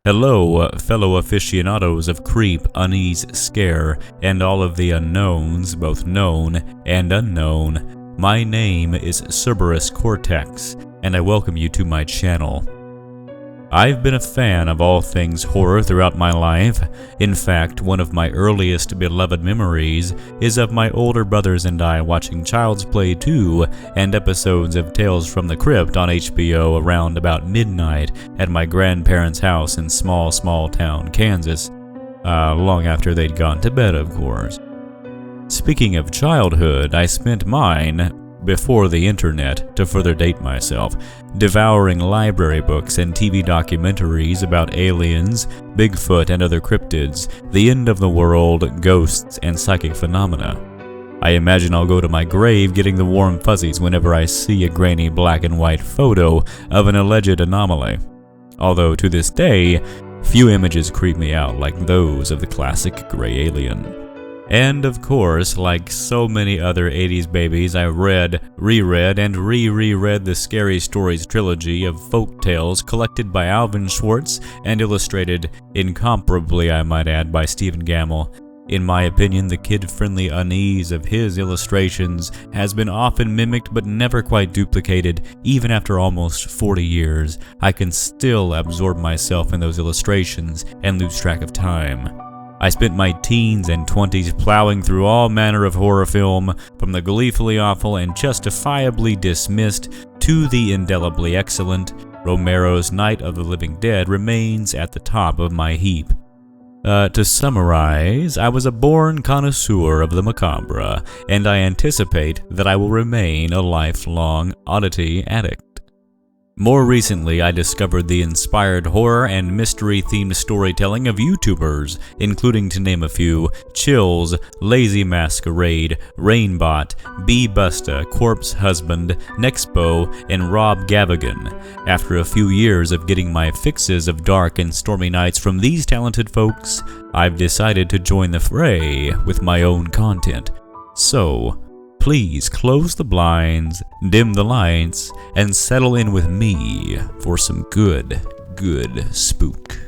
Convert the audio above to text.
Hello, fellow aficionados of creep, unease, scare, and all of the unknowns, both known and unknown. My name is Cerberus Cortex, and I welcome you to my channel. I've been a fan of all things horror throughout my life. In fact, one of my earliest beloved memories is of my older brothers and I watching Child's Play 2 and episodes of Tales from the Crypt on HBO around about midnight at my grandparents' house in small town Kansas, long after they'd gone to bed, of course. Speaking of childhood, I spent mine, before the internet, to further date myself, devouring library books and TV documentaries about aliens, Bigfoot and other cryptids, the end of the world, ghosts, and psychic phenomena. I imagine I'll go to my grave getting the warm fuzzies whenever I see a grainy black and white photo of an alleged anomaly. Although to this day, few images creep me out like those of the classic gray alien. And of course, like so many other 80s babies, I read, reread, and reread the Scary Stories trilogy of folk tales collected by Alvin Schwartz and illustrated, incomparably I might add, by Stephen Gamble. In my opinion, the kid-friendly unease of his illustrations has been often mimicked but never quite duplicated. Even after almost 40 years, I can still absorb myself in those illustrations and lose track of time. I spent my teens and 20s plowing through all manner of horror film, from the gleefully awful and justifiably dismissed to the indelibly excellent. Romero's Night of the Living Dead remains at the top of my heap. To summarize, I was a born connoisseur of the macabre, and I anticipate that I will remain a lifelong oddity addict. More recently, I discovered the inspired horror and mystery-themed storytelling of YouTubers, including, to name a few, Chills, Lazy Masquerade, Rainbot, B. Busta, Corpse Husband, Nexpo, and Rob Gavigan. After a few years of getting my fixes of dark and stormy nights from these talented folks, I've decided to join the fray with my own content. So, please close the blinds, dim the lights, and settle in with me for some good spook.